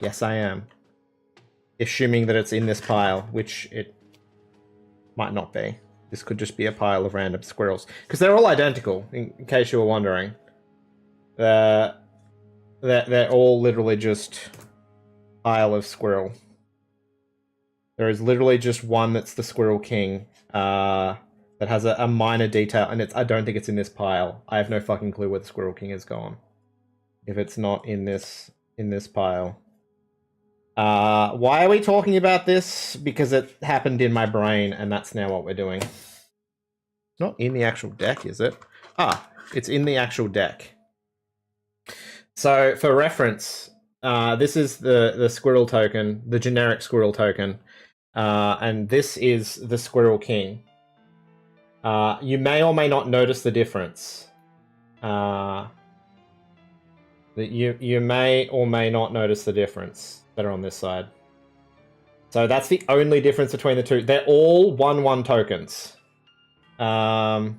Yes, I am. Assuming that it's in this pile, which it might not be. This could just be a pile of random squirrels. Because they're all identical, in case you were wondering. They're all literally just pile of squirrel. There is literally just one that's the Squirrel King, that has a minor detail, and I don't think it's in this pile. I have no fucking clue where the Squirrel King is gone. If it's not in this pile. Why are we talking about this? Because it happened in my brain, and that's now what we're doing. It's not in the actual deck, is it? Ah, it's in the actual deck. So, for reference, this is the squirrel token, the generic squirrel token, and this is the Squirrel King. You may or may not notice the difference. You may or may not notice the difference that are on this side. So that's the only difference between the two. They're all 1/1 tokens. But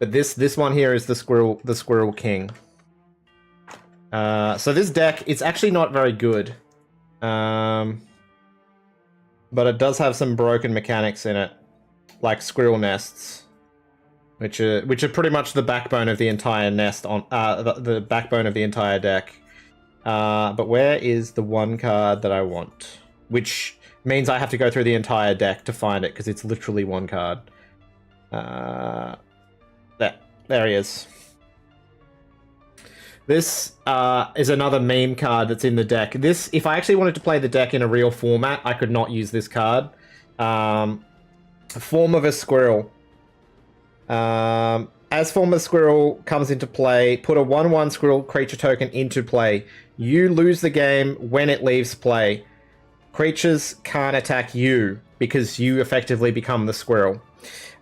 this one here is the Squirrel King. So this deck, it's actually not very good. But it does have some broken mechanics in it, like squirrel nests, which are pretty much the backbone of the entire nest on the backbone of the entire deck. But where is the one card that I want? Which means I have to go through the entire deck to find it, because it's literally one card. There he is. This is another meme card that's in the deck. This, if I actually wanted to play the deck in a real format, I could not use this card. Form of a Squirrel. As Form of a Squirrel comes into play, put a 1/1 Squirrel creature token into play. You lose the game when it leaves play. Creatures can't attack you because you effectively become the squirrel.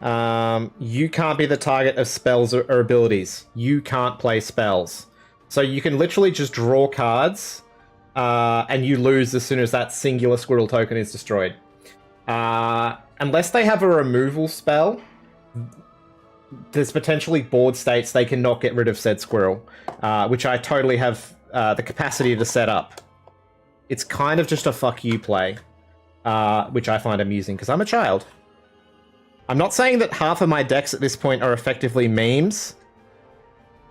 You can't be the target of spells or abilities. You can't play spells. So you can literally just draw cards, and you lose as soon as that singular squirrel token is destroyed. Unless they have a removal spell, there's potentially board states they cannot get rid of said squirrel, which I totally have the capacity to set up. It's kind of just a fuck you play, which I find amusing because I'm a child. I'm not saying that half of my decks at this point are effectively memes,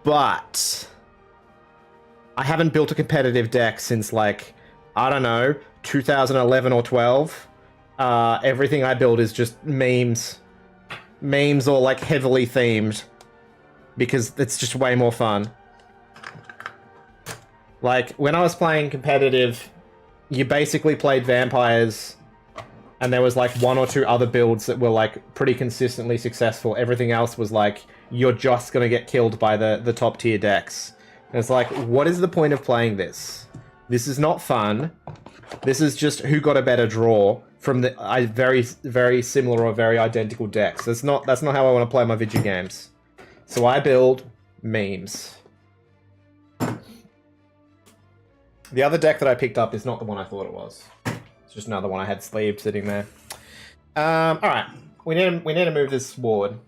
but I haven't built a competitive deck since, like, I don't know, 2011 or 12. Everything I build is just memes. Memes or, like, heavily themed. Because it's just way more fun. Like, when I was playing competitive, you basically played vampires, and there was, like, one or two other builds that were, like, pretty consistently successful. Everything else was, like, you're just gonna get killed by the top-tier decks. And it's like, what is the point of playing this? This is not fun. This is just who got a better draw from the very, very similar or very identical decks. That's not how I want to play my video games. So I build memes. The other deck that I picked up is not the one I thought it was. It's just another one I had sleeved sitting there. Alright. We need to move this board.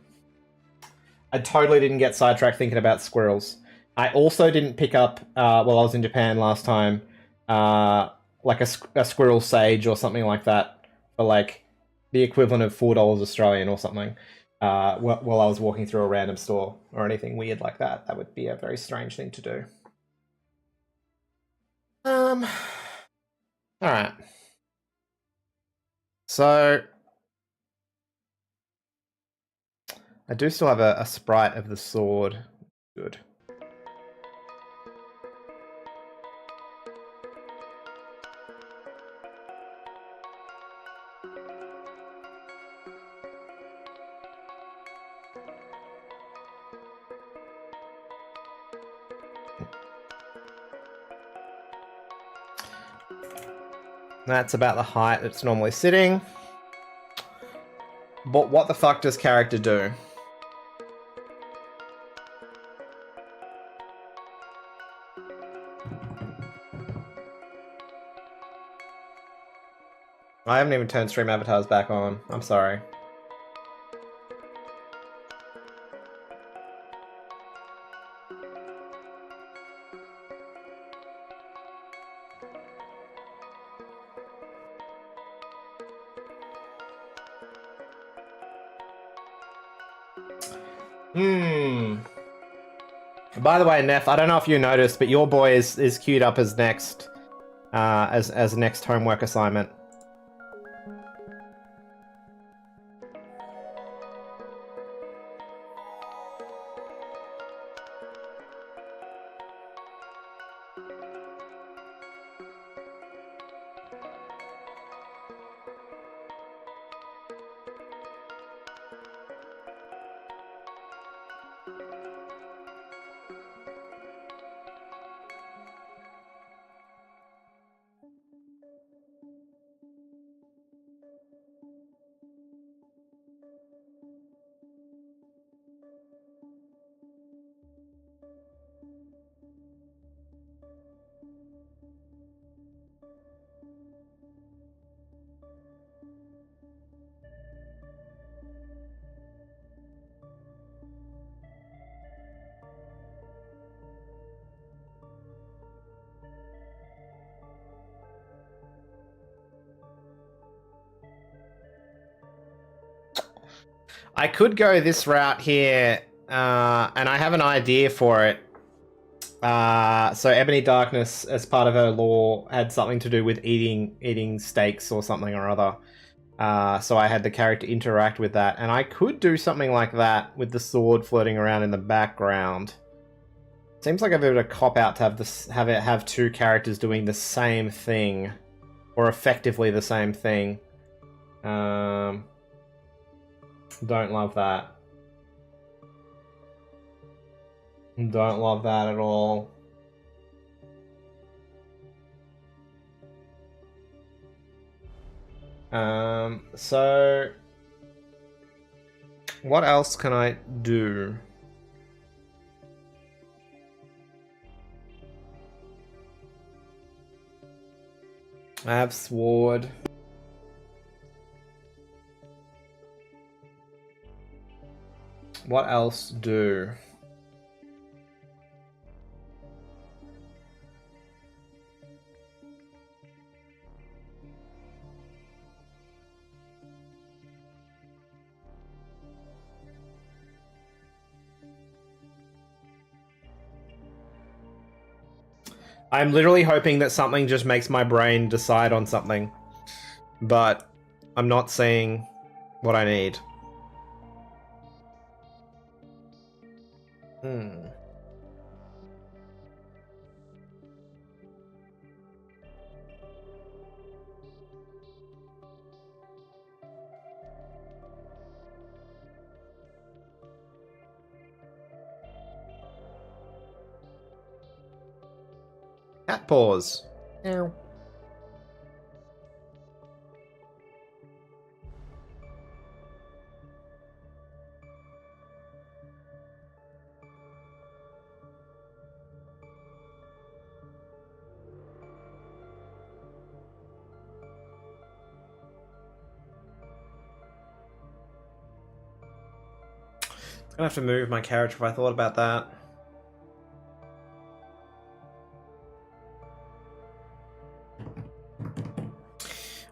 I totally didn't get sidetracked thinking about squirrels. I also didn't pick up, while I was in Japan last time, like a squirrel sage or something like that, for like the equivalent of $4 Australian or something, while I was walking through a random store or anything weird like that. That would be a very strange thing to do. Alright. So, I do still have a sprite of the sword. Good. That's about the height it's normally sitting. But what the fuck does character do? I haven't even turned stream avatars back on. I'm sorry. Hmm. By the way, Neff, I don't know if you noticed, but your boy is queued up as next, as next homework assignment. I could go this route here, and I have an idea for it. So Ebony Darkness, as part of her lore, had something to do with eating steaks or something or other. So I had the character interact with that, and I could do something like that with the sword floating around in the background. Seems like a bit of a cop out to have two characters doing the same thing, or effectively the same thing. Don't love that. Don't love that at all. So what else can I do? I have sword. What else do? I'm literally hoping that something just makes my brain decide on something, but I'm not seeing what I need. Cat paws. Ew. I'm gonna have to move my character if I thought about that.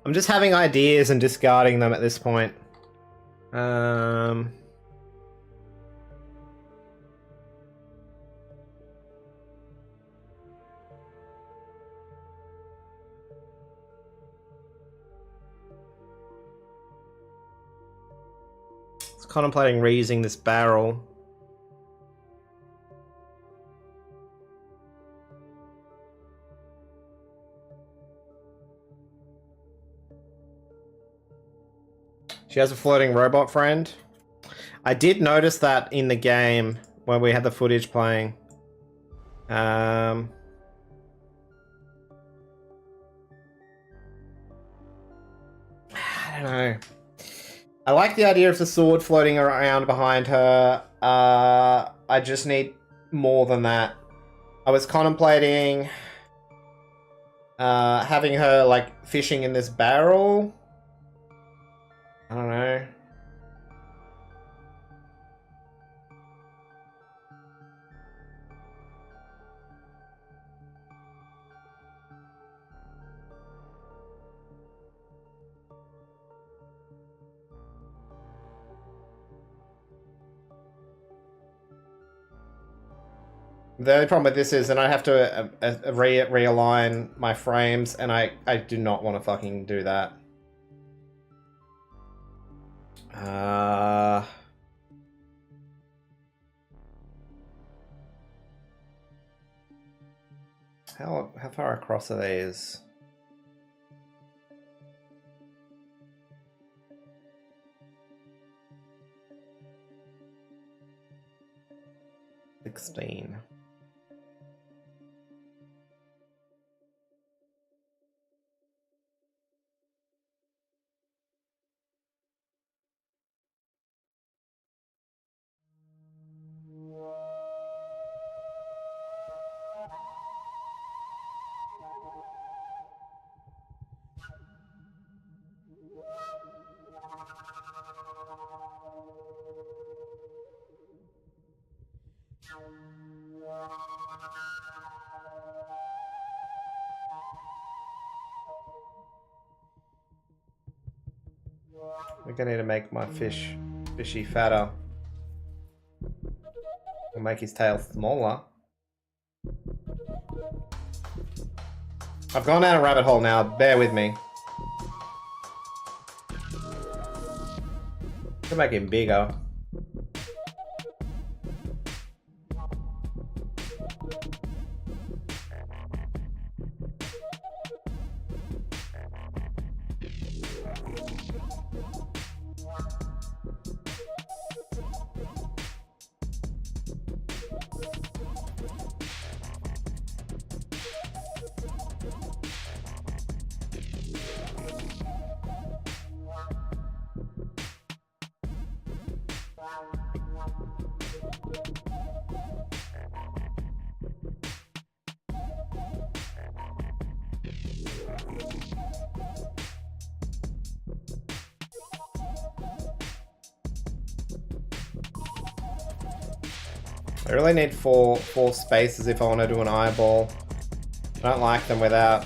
I'm just having ideas and discarding them at this point. I was contemplating reusing this barrel. She has a floating robot friend. I did notice that in the game when we had the footage playing. I don't know. I like the idea of the sword floating around behind her. I just need more than that. I was contemplating having her like fishing in this barrel. I don't know. The only problem with this is, and I have to realign my frames, and I do not want to fucking do that. How far across are these? $16. We're gonna need to make my fishy fatter. We'll make his tail smaller. I've gone down a rabbit hole now, bear with me. Could make him bigger. I really need four spaces if I want to do an eyeball. I don't like them without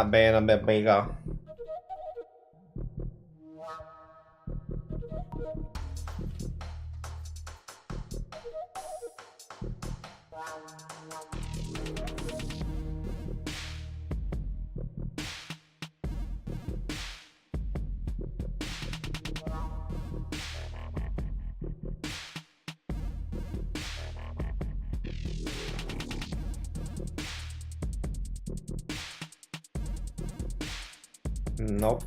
being a bit bigger. Nope.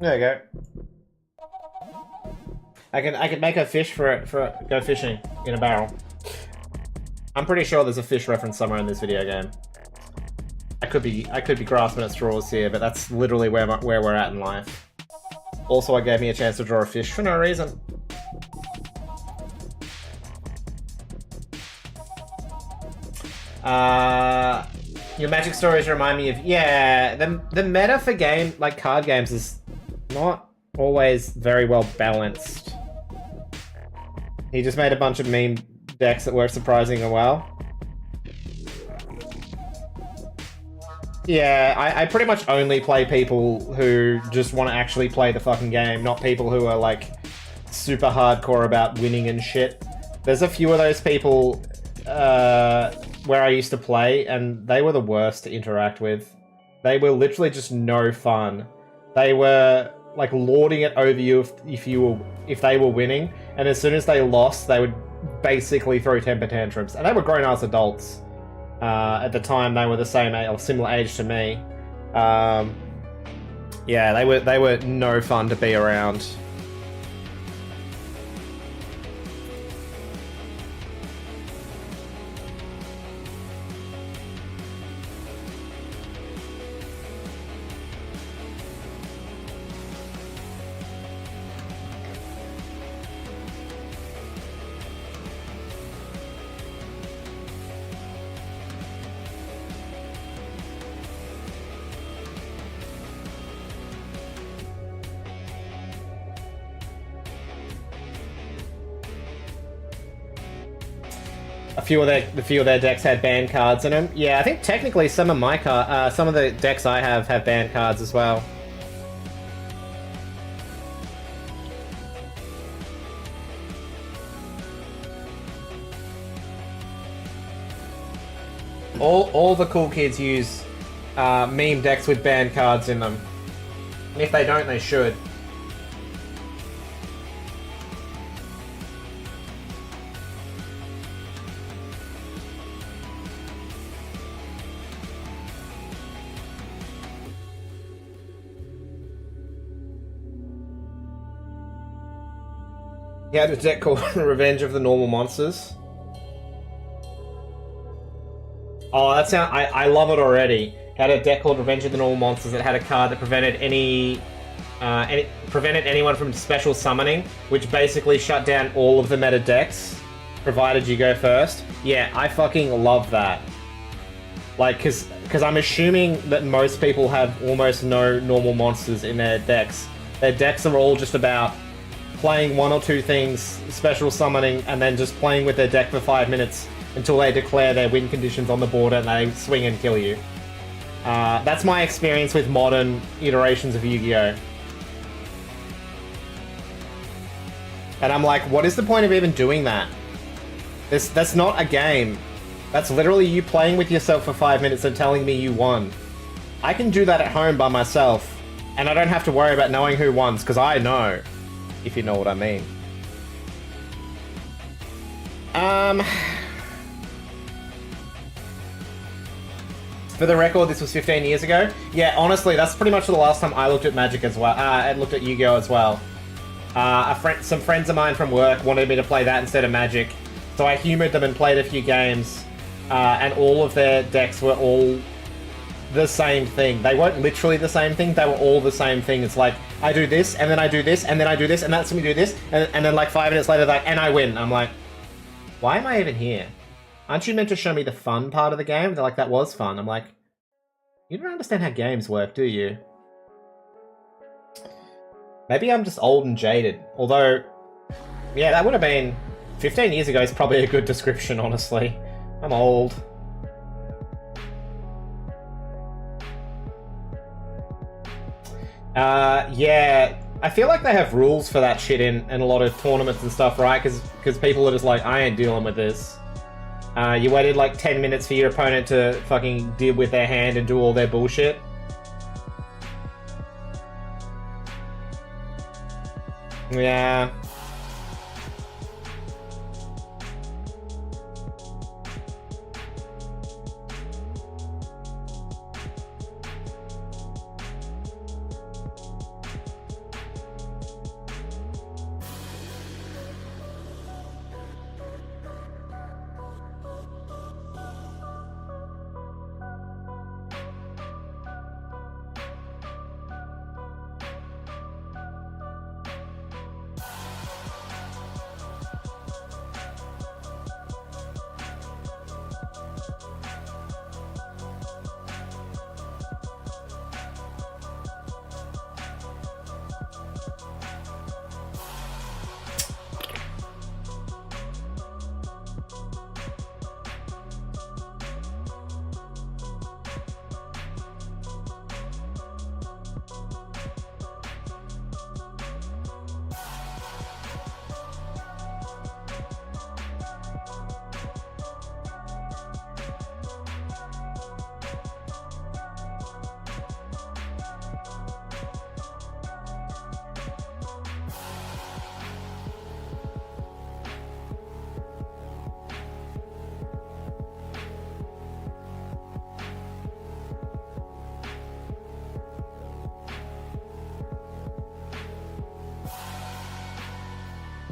There you go. I can make a fish for go fishing in a barrel. I'm pretty sure there's a fish reference somewhere in this video game. I could be grasping at straws here, but that's literally where we're at in life. Also, it gave me a chance to draw a fish for no reason. Your Magic stories remind me of, yeah, the meta for card games is not always very well balanced. He just made a bunch of meme decks that work surprisingly well. Yeah, I pretty much only play people who just want to actually play the fucking game, not people who are like super hardcore about winning and shit. There's a few of those people where I used to play, and they were the worst to interact with. They were literally just no fun. They were like lording it over you if they were winning, and as soon as they lost, they would basically throw temper tantrums. And they were grown-ass adults. At the time, they were the same age, or similar age to me. Yeah, they were no fun to be around. a few of their decks had banned cards in them. Yeah, I think technically some of the decks I have banned cards as well. All the cool kids use meme decks with banned cards in them. And if they don't, they should. He had a deck called Revenge of the Normal Monsters. Oh, that sound I love it already. He had a deck called Revenge of the Normal Monsters that had a card that prevented prevented anyone from special summoning, which basically shut down all of the meta decks, provided you go first. Yeah, I fucking love that. Like, cause I'm assuming that most people have almost no normal monsters in their decks. Their decks are all just about playing one or two things, special summoning, and then just playing with their deck for 5 minutes until they declare their win conditions on the board and they swing and kill you. That's my experience with modern iterations of Yu-Gi-Oh! And I'm like, what is the point of even doing that? That's not a game. That's literally you playing with yourself for 5 minutes and telling me you won. I can do that at home by myself, and I don't have to worry about knowing who won, because I know. If you know what I mean. For the record, this was 15 years ago. Yeah, honestly, that's pretty much the last time I looked at Magic as well. And looked at Yu-Gi-Oh! As well. Some friends of mine from work wanted me to play that instead of Magic, so I humoured them and played a few games. And all of their decks were all the same thing. They weren't literally the same thing, they were all the same thing. It's like, I do this, and then I do this, and then I do this, and that's when we do this, and then like 5 minutes later, like, and I win. I'm like, why am I even here? Aren't you meant to show me the fun part of the game? They're like, that was fun. I'm like, you don't understand how games work, do you? Maybe I'm just old and jaded. Although, yeah, that would have been 15 years ago is probably a good description, honestly. I'm old. Yeah, I feel like they have rules for that shit in a lot of tournaments and stuff, right? Because people are just like, I ain't dealing with this. You waited like 10 minutes for your opponent to fucking deal with their hand and do all their bullshit. Yeah.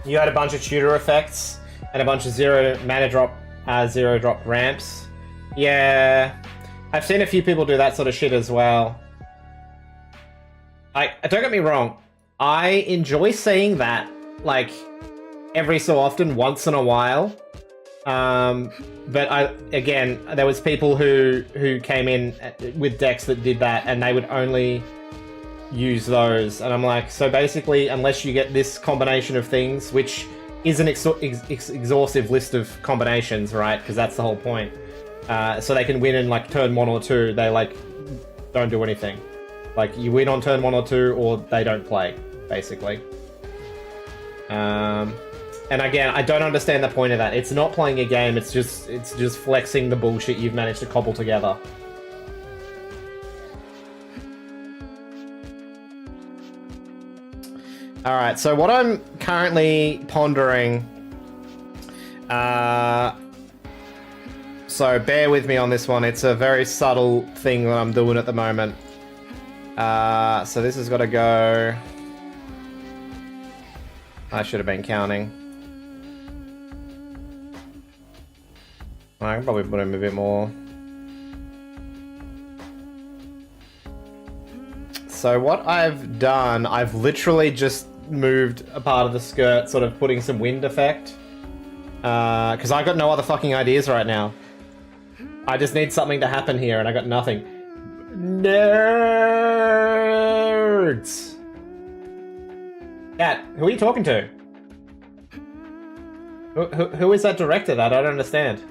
You had a bunch of tutor effects and a bunch of zero mana drop, zero drop ramps. Yeah, I've seen a few people do that sort of shit as well. Don't get me wrong, I enjoy seeing that, like, every so often, once in a while. But again, there was people who came in with decks that did that, and they would only use those, and I'm like, so basically, unless you get this combination of things, which is an exhaustive list of combinations, right? Because that's the whole point. So they can win in like turn 1 or 2. They like don't do anything. Like you win on turn 1 or 2, or they don't play, basically. And again, I don't understand the point of that. It's not playing a game. It's just flexing the bullshit you've managed to cobble together. All right. So what I'm currently pondering. So bear with me on this one. It's a very subtle thing that I'm doing at the moment. So this has got to go. I should have been counting. I can probably put him a bit more. So what I've done, I've literally just moved a part of the skirt, sort of putting some wind effect. Because I got no other fucking ideas right now. I just need something to happen here, and I got nothing. Nerds! Cat, who are you talking to? Who is that director that I don't understand?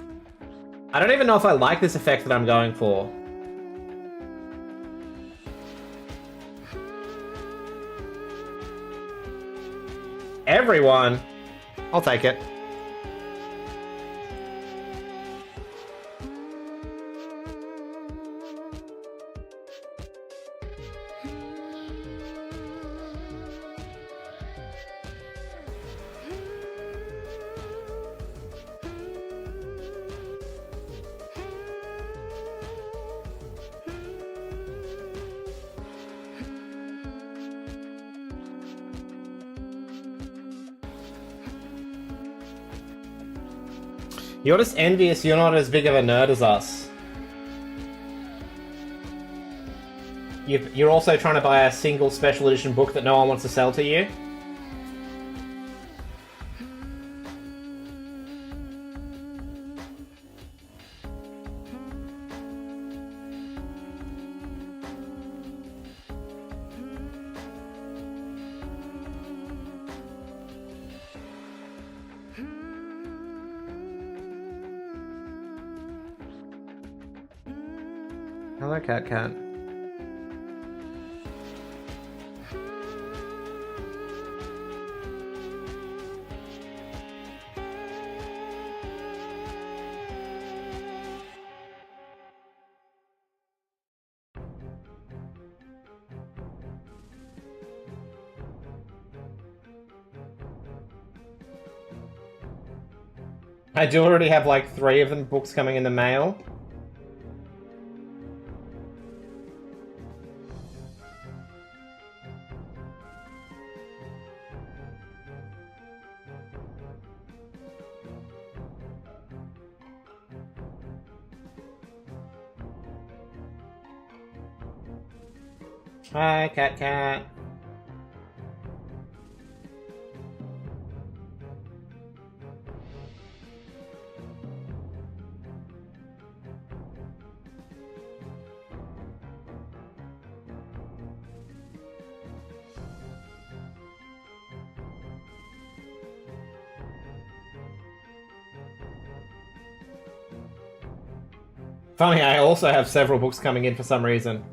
I don't even know if I like this effect that I'm going for. Everyone! I'll take it. You're just envious you're not as big of a nerd as us. You're also trying to buy a single special edition book that no one wants to sell to you? Hello, Cat. I do already have like 3 of them books coming in the mail. Hi, Cat. Funny, I also have several books coming in for some reason.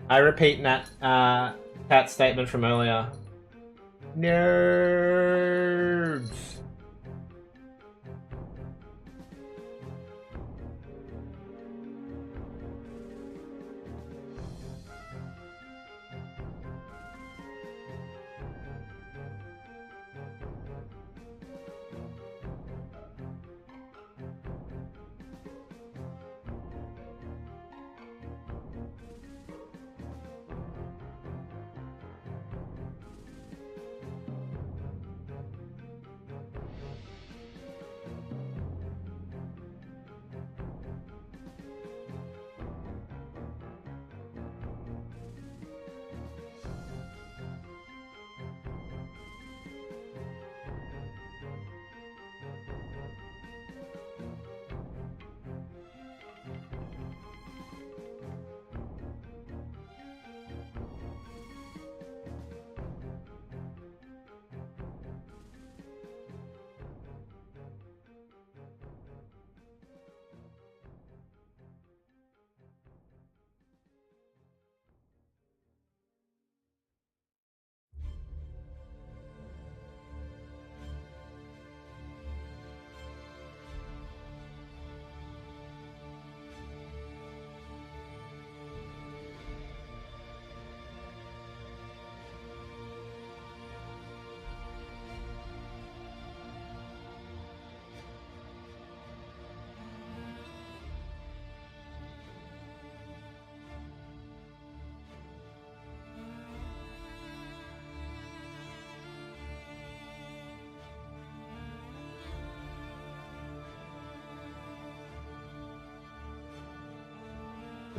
I repeat Pat's statement from earlier. Nerds!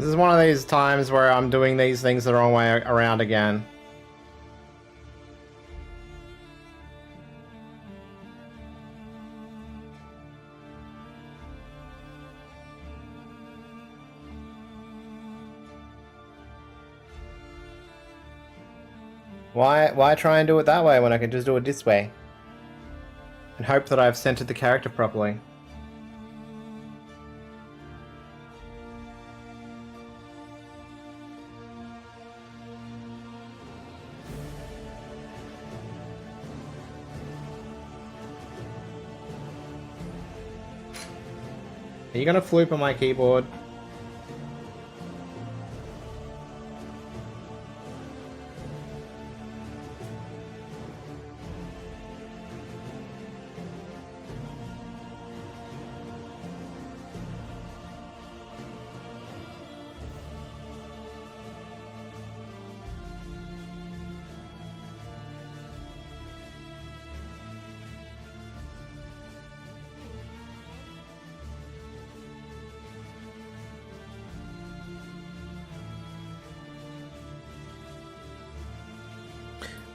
This is one of these times where I'm doing these things the wrong way around again. Why try and do it that way when I can just do it this way? And hope that I've centered the character properly. Are you gonna floop on my keyboard?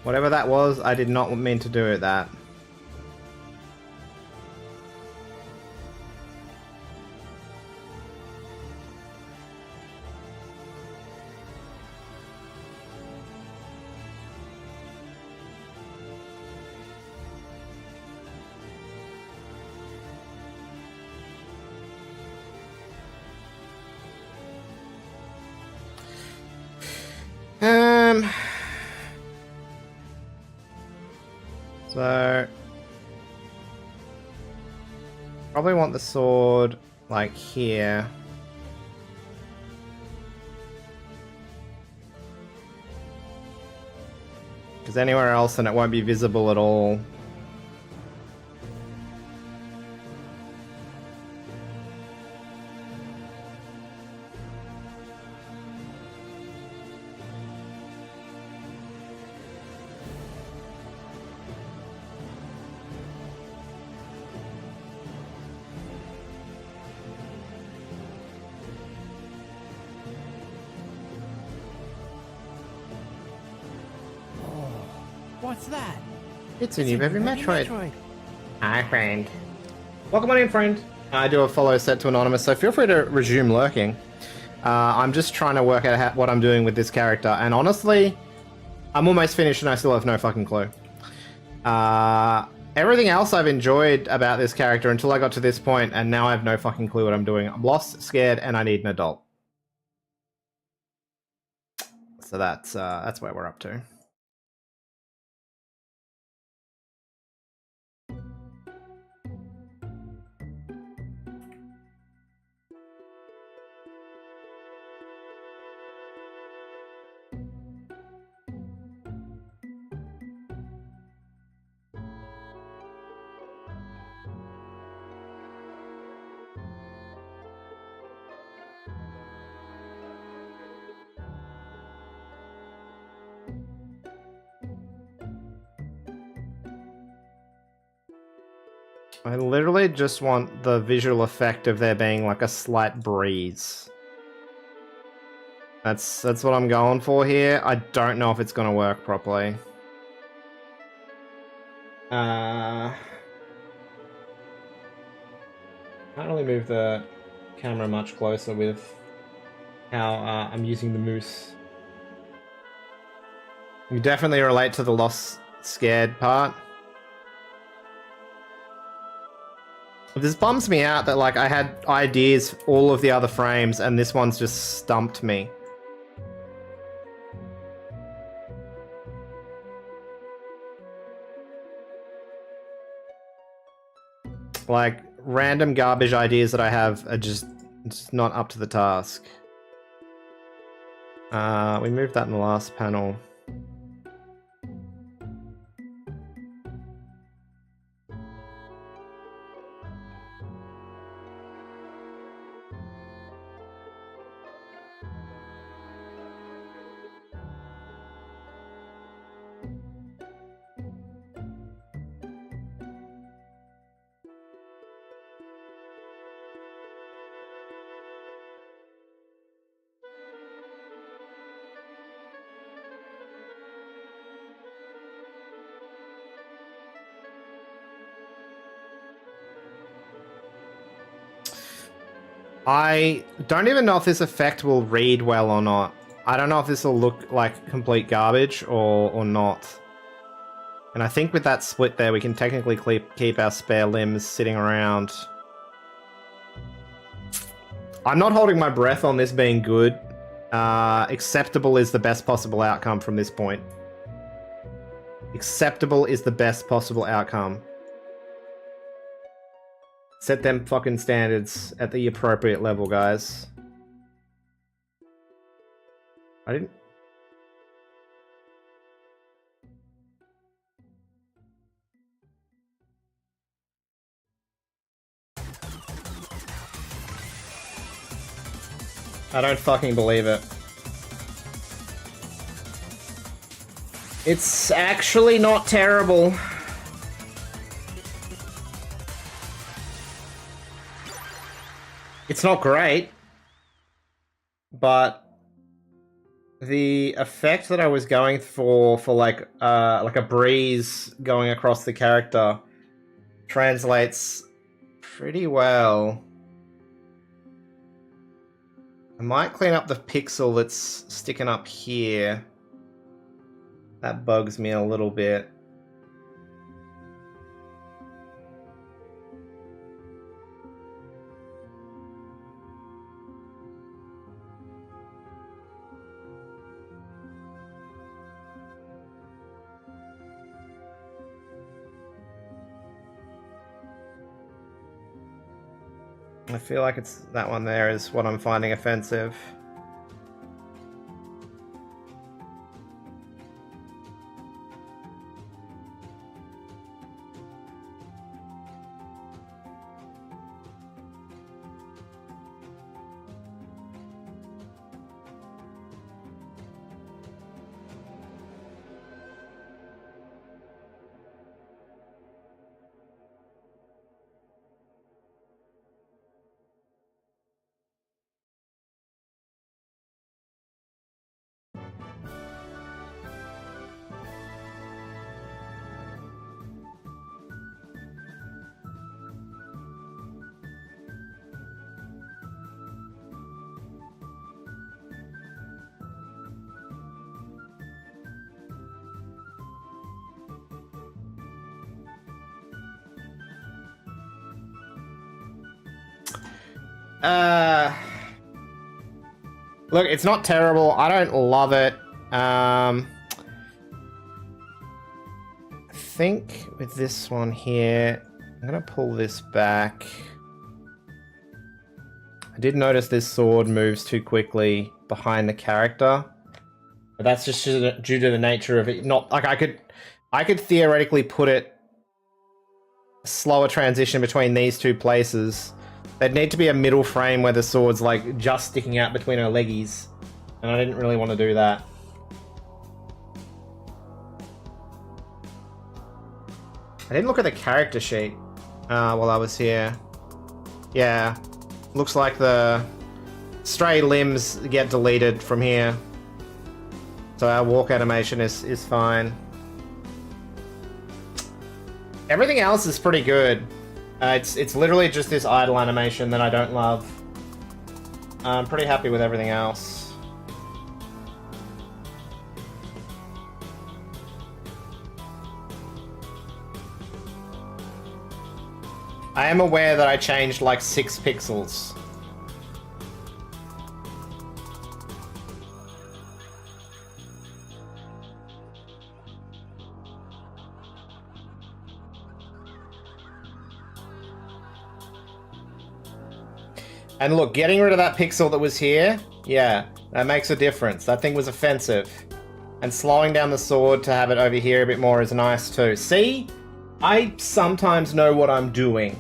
Whatever that was, I did not mean to do that. So probably want the sword like here. Because anywhere else then it won't be visible at all. What's that? It's a new baby Metroid. Hi, friend. Welcome on in, friend. I do a follow set to Anonymous, so feel free to resume lurking. I'm just trying to work out what I'm doing with this character, and honestly, I'm almost finished and I still have no fucking clue. Everything else I've enjoyed about this character until I got to this point, and now I have no fucking clue what I'm doing. I'm lost, scared, and I need an adult. So that's where we're up to. I literally just want the visual effect of there being like a slight breeze. That's what I'm going for here. I don't know if it's gonna work properly. Can't really move the camera much closer with how I'm using the mouse. You definitely relate to the lost, scared part. This bums me out that like I had ideas all of the other frames and this one's just stumped me. Like random garbage ideas that I have are just not up to the task. We moved that in the last panel. I don't even know if this effect will read well or not. I don't know if this will look like complete garbage or not. And I think with that split there, we can technically keep our spare limbs sitting around. I'm not holding my breath on this being good. Acceptable is the best possible outcome from this point. Acceptable is the best possible outcome. Set them fucking standards at the appropriate level, guys. I didn't... I don't fucking believe it. It's actually not terrible. It's not great, but the effect that I was going for like a breeze going across the character translates pretty well. I might clean up the pixel that's sticking up here. That bugs me a little bit. I feel like it's that one there is what I'm finding offensive. Look, it's not terrible. I don't love it. I think with this one here, I'm gonna pull this back. I did notice this sword moves too quickly behind the character, but that's just due to the nature of it. Not like I could theoretically put it a slower transition between these two places. There'd need to be a middle frame where the sword's like just sticking out between her leggies, and I didn't really want to do that. I didn't look at the character sheet while I was here. Yeah, looks like the stray limbs get deleted from here, so our walk animation is fine. Everything else is pretty good. It's literally just this idle animation that I don't love. I'm pretty happy with everything else. I am aware that I changed like 6 pixels. And look, getting rid of that pixel that was here, yeah, that makes a difference. That thing was offensive. And slowing down the sword to have it over here a bit more is nice too. See? I sometimes know what I'm doing.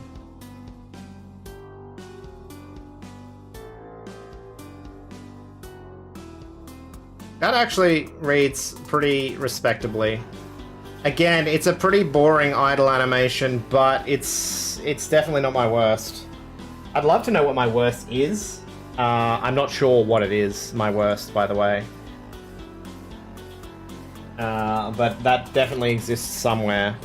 That actually reads pretty respectably. Again, it's a pretty boring idle animation, but it's definitely not my worst. I'd love to know what my worst is. I'm not sure what it is, my worst, by the way. But that definitely exists somewhere.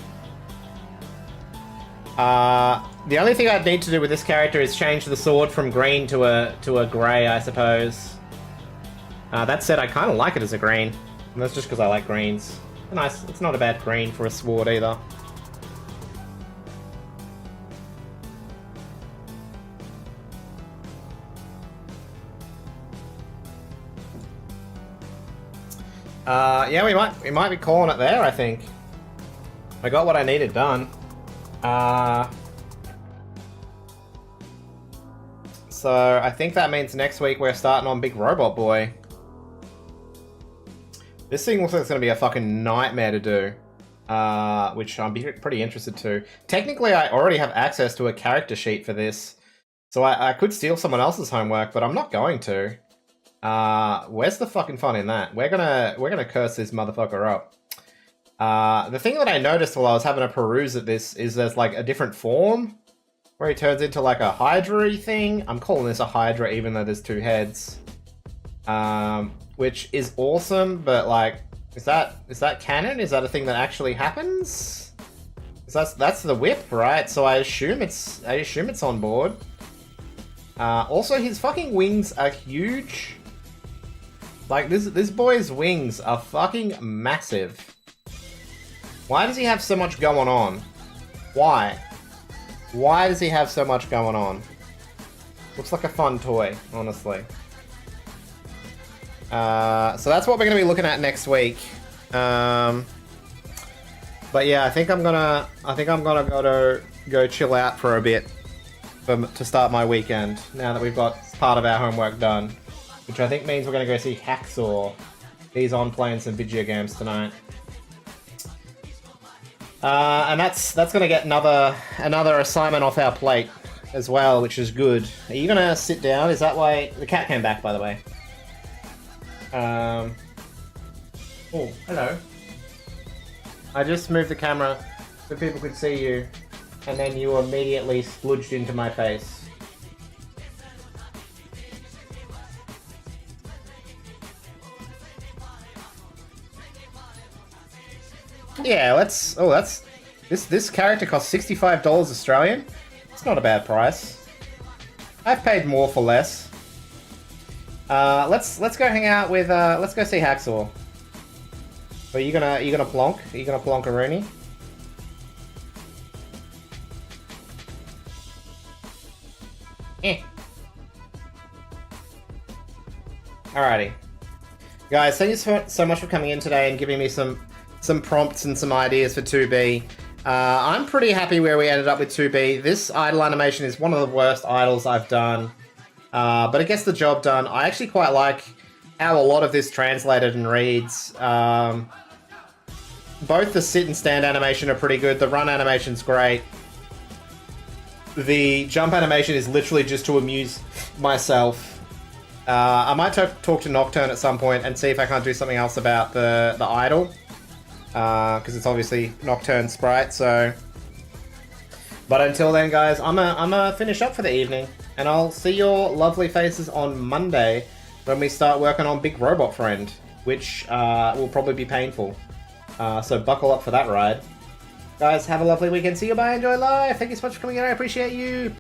The only thing I'd need to do with this character is change the sword from green to a grey, I suppose. That said, I kind of like it as a green. And that's just because I like greens. Nice. It's not a bad green for a sword either. Yeah, we might be calling it there, I think. I got what I needed done. So I think that means next week we're starting on Big Robot Boy. This thing looks like it's going to be a fucking nightmare to do. Which I'm pretty interested to. Technically, I already have access to a character sheet for this. So I could steal someone else's homework, but I'm not going to. Where's the fucking fun in that? We're gonna curse this motherfucker up. The thing that I noticed while I was having a peruse at this is there's like a different form where he turns into like a Hydra-y thing. I'm calling this a Hydra even though there's two heads. Which is awesome, but like, is that canon? Is that a thing that actually happens? That's the whip, right? So I assume it's on board. Also, his fucking wings are huge. Like, this boy's wings are fucking massive. Why does he have so much going on? Why? Why does he have so much going on? Looks like a fun toy, honestly. So that's what we're going to be looking at next week. But yeah, I think I'm gonna go chill out for a bit to start my weekend. Now that we've got part of our homework done, which I think means we're gonna go see Hacksaw. He's on playing some video games tonight, and that's gonna get another assignment off our plate as well, which is good. Are you gonna sit down? Is that why the cat came back? By the way. Oh, hello. I just moved the camera so people could see you, and then you immediately splooged into my face. Yeah, this character costs $65 Australian. It's not a bad price. I've paid more for less. Let's go hang out with let's go see Hacksaw. Are you gonna plonk? Are you gonna plonk a Rooney? Alrighty. Guys, thank you so much for coming in today and giving me some prompts and some ideas for 2B. I'm pretty happy where we ended up with 2B. This idle animation is one of the worst idles I've done. But it gets the job done. I actually quite like how a lot of this translated and reads. Both the sit and stand animation are pretty good. The run animation's great. The jump animation is literally just to amuse myself. I might talk to Nocturne at some point and see if I can't do something else about the idle. Because it's obviously Nocturne sprite, so... But until then, guys, I'm gonna finish up for the evening. And I'll see your lovely faces on Monday when we start working on Big Robot Friend, which will probably be painful. So buckle up for that ride. Guys, have a lovely weekend. See you, bye, enjoy life. Thank you so much for coming in. I appreciate you.